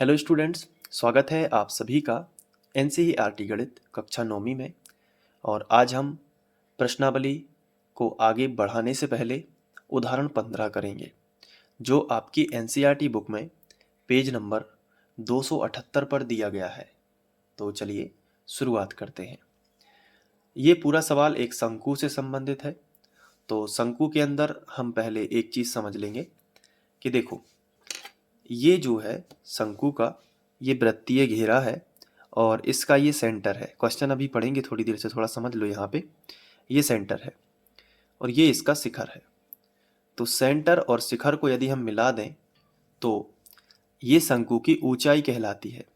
Hello students, स्वागत है आप सभी का एनसीईआरटी गणित कक्षा 9वीं में। और आज हम प्रश्नावली को आगे बढ़ाने से पहले उदाहरण 15 करेंगे, जो आपकी एनसीईआरटी बुक में पेज नंबर 278 पर दिया गया है। तो चलिए शुरुआत करते हैं। ये पूरा सवाल एक शंकु से संबंधित है। तो शंकु के अंदर हम पहले एक चीज़ समझ लेंगे कि देखो, ये जो है शंकु का ये वृत्तीय घेरा है और इसका ये सेंटर है। क्वेश्चन अभी पढ़ेंगे थोड़ी देर से, थोड़ा समझ लो। यहाँ पे ये सेंटर है और ये इसका शिखर है। तो सेंटर और शिखर को यदि हम मिला दें तो ये शंकु की ऊंचाई कहलाती है,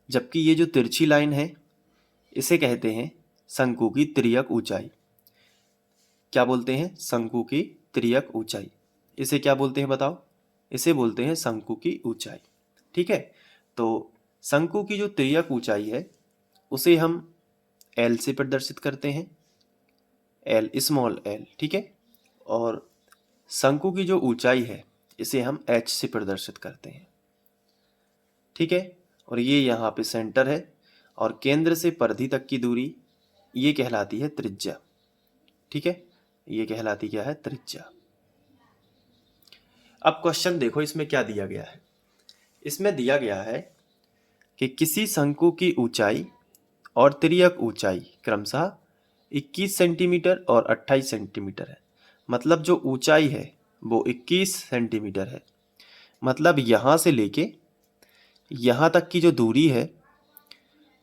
जबकि ये जो तिरछी लाइन है इसे कहते हैं शंकु की तिर्यक ऊंचाई। क्या बोलते हैं? शंकु की तिर्यक ऊंचाई। इसे क्या बोलते हैं बताओ? इसे बोलते हैं शंकु की ऊंचाई। ठीक है, तो शंकु की जो तिर्यक ऊंचाई है उसे हम L से प्रदर्शित करते हैं, L स्मॉल l। ठीक है, और शंकु की जो ऊंचाई है इसे हम H से प्रदर्शित करते हैं। ठीक है, और ये यहाँ पे सेंटर है और केंद्र से परिधि तक की दूरी ये कहलाती है त्रिज्या। ठीक है, ये कहलाती क्या है? त्रिज्या। अब क्वेश्चन देखो, इसमें क्या दिया गया है। इसमें दिया गया है कि किसी शंकु की ऊंचाई और तिर्यक ऊंचाई क्रमशः 21 सेंटीमीटर और 28 सेंटीमीटर है। मतलब जो ऊंचाई है वो 21 सेंटीमीटर है। मतलब यहाँ से लेके यहाँ तक की जो दूरी है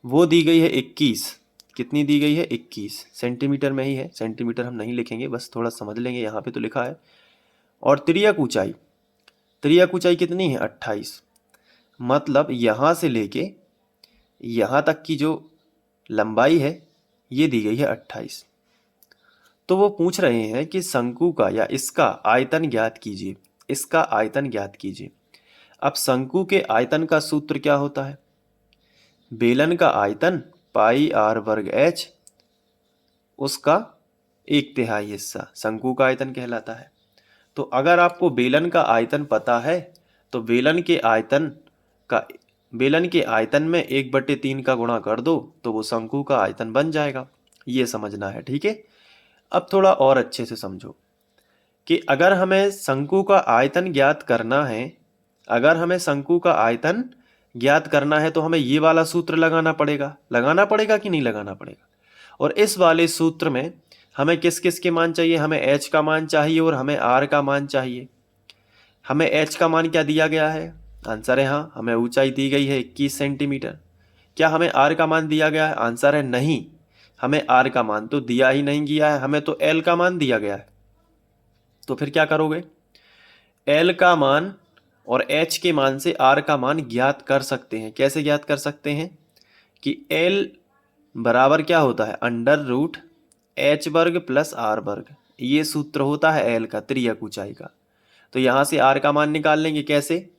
वो दी गई है 21। कितनी दी गई है? 21 सेंटीमीटर में ही है, सेंटीमीटर हम नहीं लिखेंगे, बस थोड़ा समझ लेंगे, यहाँ पे तो लिखा है। और तिर्यक ऊंचाई, तिर्यक ऊंचाई कितनी है? 28। मतलब यहाँ से लेके यहाँ तक की जो लंबाई है ये दी गई है 28। तो वो पूछ रहे हैं कि शंकु का या इसका आयतन ज्ञात कीजिए, इसका आयतन ज्ञात कीजिए। अब शंकु के आयतन का सूत्र क्या होता है? बेलन का आयतन पाई आर वर्ग एच, उसका 1/3 हिस्सा शंकु का आयतन कहलाता है। तो अगर आपको बेलन का आयतन पता है तो बेलन के आयतन में 1/3 का गुणा कर दो तो वो शंकु का आयतन बन जाएगा। ये समझना है। ठीक है, अब थोड़ा और अच्छे से समझो कि अगर हमें शंकु का आयतन ज्ञात करना है, अगर हमें शंकु का आयतन ज्ञात करना है तो हमें ये वाला सूत्र लगाना पड़ेगा कि नहीं लगाना पड़ेगा? और इस वाले सूत्र में हमें किस किस के मान चाहिए? हमें h का मान चाहिए और हमें r का मान चाहिए। हमें h का मान क्या दिया गया है? आंसर है हाँ, हमें ऊंचाई दी गई है 21 सेंटीमीटर। क्या हमें r का मान दिया गया है? आंसर है नहीं, हमें r का मान तो दिया ही नहीं गया है, हमें तो l का मान दिया गया है। तो फिर क्या करोगे? l का मान और h के मान से r का मान ज्ञात कर सकते हैं। कैसे ज्ञात कर सकते हैं? कि l बराबर क्या होता है? √h वर्ग प्लस r वर्ग। ये सूत्र होता है l का, तिर्यक ऊंचाई का। तो यहाँ से r का मान निकाल लेंगे। कैसे?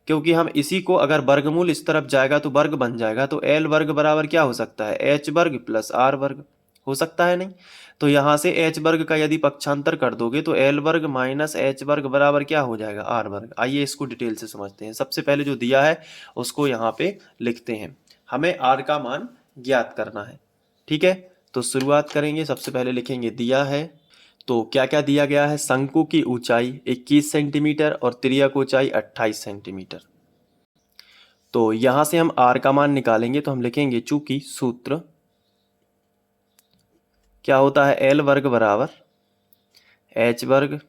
क्योंकि हम इसी को अगर वर्गमूल इस तरफ जाएगा तो वर्ग बन जाएगा, तो l वर्ग बराबर क्या हो सकता है? h वर्ग प्लस r वर्ग हो सकता है नहीं? तो यहाँ से h वर्ग का यदि पक्षांतर कर दोगे तो l वर्ग माइनस h वर्ग बराबर क्या हो जाएगा? r वर्ग। आइए इसको डिटेल से समझते हैं। सबसे पहले जो दिया है उसको यहाँ पे लिखते हैं। हमें r का मान ज्ञात करना है। ठीक है, तो शुरुआत करेंगे। सबसे पहले लिखेंगे दिया है, तो क्या क्या दिया गया है? शंकु की ऊंचाई 21 सेंटीमीटर और तिर्यक ऊंचाई 28 सेंटीमीटर। तो यहां से हम r का मान निकालेंगे तो हम लिखेंगे, चूंकि सूत्र क्या होता है? l वर्ग बराबर h वर्ग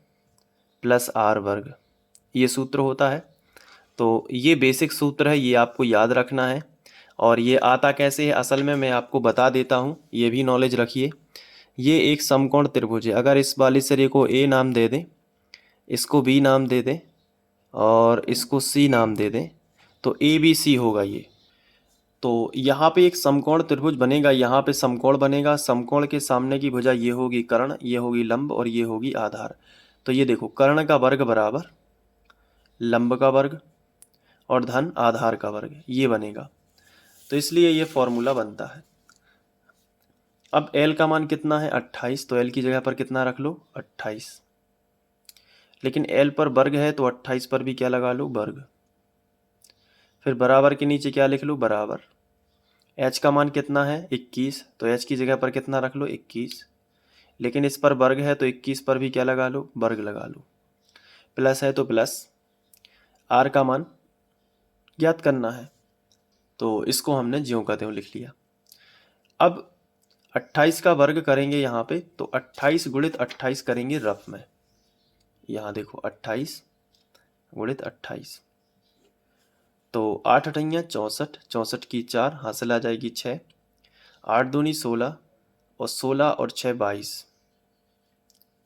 प्लस r वर्ग, ये सूत्र होता है। तो ये बेसिक सूत्र है, ये आपको याद रखना है। और ये आता कैसे है? असल में मैं आपको बता देता हूँ, ये भी नॉलेज रखिए। ये एक समकोण त्रिभुज है। अगर इस वाले सिरे को A नाम दे दें, इसको B नाम दे दें और इसको C नाम दे दें तो ABC होगा ये। तो यहाँ पे एक समकोण त्रिभुज बनेगा, यहाँ पे समकोण बनेगा। समकोण के सामने की भुजा ये होगी कर्ण, ये होगी लंब और ये होगी आधार। तो ये देखो, कर्ण का वर्ग बराबर लंब का वर्ग और धन आधार का वर्ग, ये बनेगा। तो इसलिए ये फॉर्मूला बनता है। अब L का मान कितना है? 28। तो L की जगह पर कितना रख लो? 28। लेकिन L पर वर्ग है तो 28 पर भी क्या लगा लो? वर्ग। फिर बराबर के नीचे क्या लिख लूँ, बराबर h का मान कितना है 21, तो h की जगह पर कितना रख लो 21, लेकिन इस पर वर्ग है तो 21 पर भी क्या लगा लो, वर्ग लगा लो, प्लस है तो प्लस, r का मान ज्ञात करना है, तो इसको हमने ज्यों का त्यों लिख लिया। अब 28 का वर्ग करेंगे यहाँ पे, तो 28 गुणित 28 करेंगे रफ में, यहाँ देखो 28 गुणित 28, तो 8 अठैया 64, 64 की 4 हासिल आ जाएगी 6, 8 दूनी 16 और 16 और 6 22,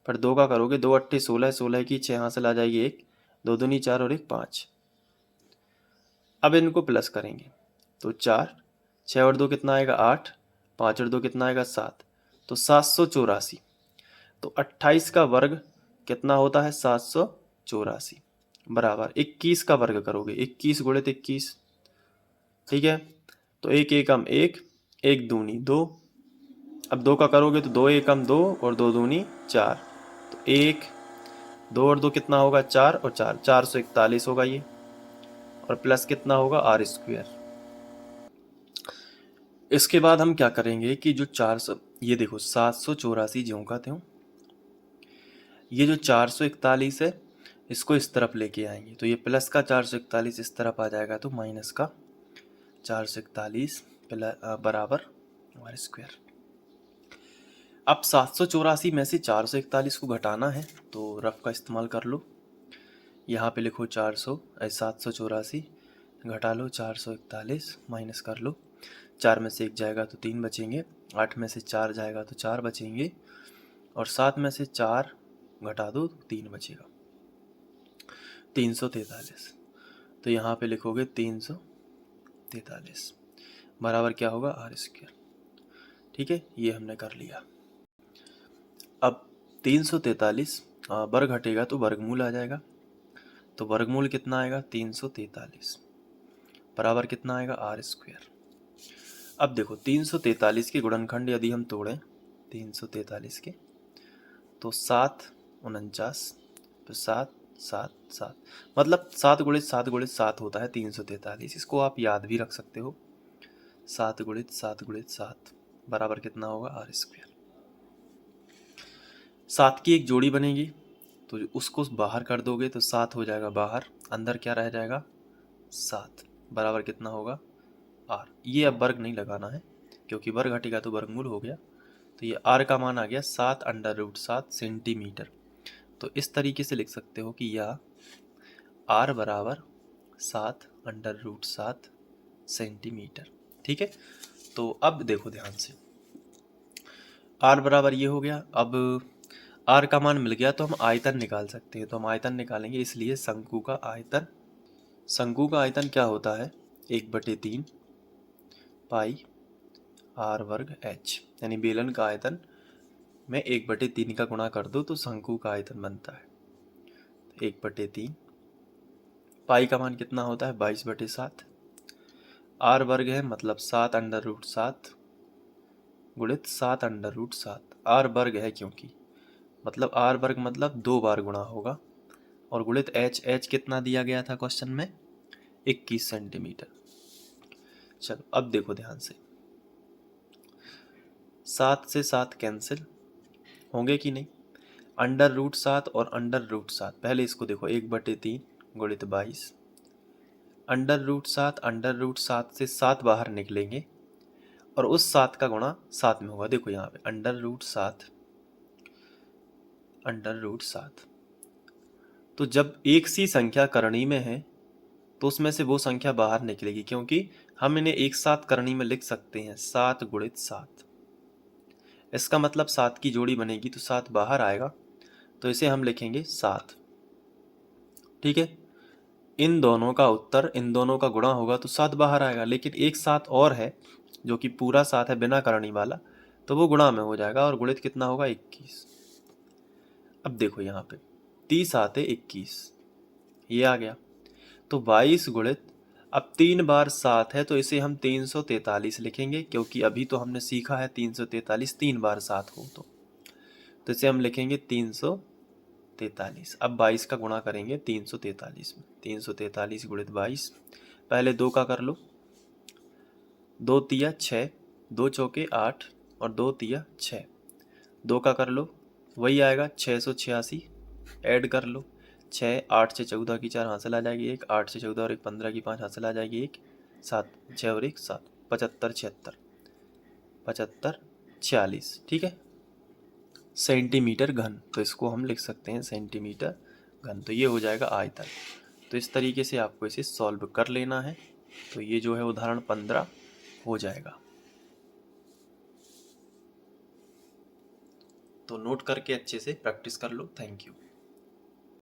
पर 2 का करोगे 2 अट्ठे 16, 16 की 6 हासिल आ जाएगी 1, 2 दूनी 4 और 1 5। अब इनको प्लस करेंगे तो 4, 6 और 2 कितना आएगा 8, 5 और 2 कितना आएगा 7, तो 784। तो 28 का वर्ग कितना होता है 784, बराबर 21 का वर्ग करोगे 21 गुणित 21, ठीक है, तो 1 एकम 1, 1 दूनी 2, अब 2 का करोगे तो 2 एकम 2 और 2 दूनी 4, तो 1, 2 और 2 कितना होगा 4 और 4, 441 होगा ये, और प्लस कितना होगा आर स्क्वायर। इसके बाद हम क्या करेंगे कि जो 400, ये देखो 784 ज्यों का त्यों, ये जो 441 है इसको इस तरफ लेके आएंगे, तो ये प्लस का 441 इस तरफ आ जाएगा, तो माइनस का 441 बराबर आर स्क्वायर। अब 784 में से 441 को घटाना है, तो रफ का इस्तेमाल कर लो, यहाँ पे लिखो 784 घटा लो 441 माइनस कर लो, 4 में से 1 जाएगा तो 3 बचेंगे, 8 में से 4 जाएगा तो 4 बचेंगे, और 7 में से 4 घटा दो तो 3 बचेगा, 343। तो यहाँ पे लिखोगे 343 बराबर क्या होगा आर स्क्वायर, ठीक है, ये हमने कर लिया। अब 343 वर्ग घटेगा तो वर्गमूल आ जाएगा, तो वर्गमूल कितना आएगा 343 बराबर कितना आएगा आर स्क्वायर। अब देखो 343 के गुणनखंड यदि हम तोड़ें 343 के, तो 7 49, तो 7 7 7, मतलब 7 गुणित 7 गुणित 7 होता है 343, इसको आप याद भी रख सकते हो, 7 गुणित 7 गुणित 7 बराबर कितना होगा आर स्क्वायर। 7 की एक जोड़ी बनेगी, तो उसको बाहर कर दोगे तो 7 हो जाएगा बाहर, अंदर क्या रह जाएगा 7 बराबर कितना होगा आर। ये अब वर्ग नहीं लगाना है क्योंकि वर्ग घटेगा तो वर्गमूल हो गया, तो ये आर का मान आ गया 7√7 सेंटीमीटर। तो इस तरीके से लिख सकते हो कि यह आर बराबर 7√7 सेंटीमीटर, ठीक है। तो अब देखो ध्यान से, आर बराबर ये हो गया, अब आर का मान मिल गया तो हम आयतन निकाल सकते हैं, तो हम आयतन निकालेंगे, इसलिए शंकु का आयतन, शंकु का आयतन क्या होता है 1/3 पाई आर वर्ग एच, यानी बेलन का आयतन में 1/3 का गुणा कर दो तो शंकु का आयतन बनता है 1/3, पाई का मान कितना होता है 22/7, आर वर्ग है मतलब 7√7 गुणित 7√7, आर वर्ग है क्योंकि मतलब आर वर्ग मतलब 2 बार गुणा होगा, और गुणित एच, एच कितना दिया गया था क्वेश्चन में 21 सेंटीमीटर। चलो अब देखो ध्यान से, 7 से 7 कैंसिल होंगे कि नहीं, √7 और √7, पहले इसको देखो 1/3 गुणित 22, √7 से 7 बाहर निकलेंगे और उस 7 का गुणा 7 में होगा, देखो यहाँ पे √7, तो जब एक सी संख्या करणी में है तो उसमें से वो संख्या बाहर निकलेगी, क्योंकि हम इन्हें एक साथ करणी में लिख सकते हैं 7 गुणित 7, इसका मतलब 7 की जोड़ी बनेगी तो 7 बाहर आएगा, तो इसे हम लिखेंगे 7, ठीक है। इन दोनों का उत्तर, इन दोनों का गुणा होगा तो 7 बाहर आएगा, लेकिन एक 7 और है जो कि पूरा 7 है बिना करणी वाला, तो वो गुणा में हो जाएगा और गुणित कितना होगा 21। अब देखो यहाँ पे 30 आते 21, ये आ गया, तो 22 गुणित, अब 3 बार 7 है तो इसे हम 343 लिखेंगे, क्योंकि अभी तो हमने सीखा है 343 3 बार 7 हो, तो इसे हम लिखेंगे 343। अब 22 का गुणा करेंगे 343 में, 343 गुणित 22, पहले 2 का कर लो, 2 तिया 6, 2 चौके 8 और 2 तिया 6, 2 का कर लो, वही आएगा 686, ऐड कर लो, 6, 8 से 14 की 4 हासिल आ जाएगी 1, 8 से 14 और 1 15 की 5 हासिल आ जाएगी 1, 7, 6 और 1 7, 75 76, 75 46, ठीक है, सेंटीमीटर घन। तो इसको हम लिख सकते हैं सेंटीमीटर घन। तो ये हो जाएगा आयतन। तो इस तरीके से आपको इसे सॉल्व कर लेना है। तो ये जो है उदाहरण 15 हो जाएगा। तो नोट करके अच्छे से प्रैक्टिस कर लो। Thank you.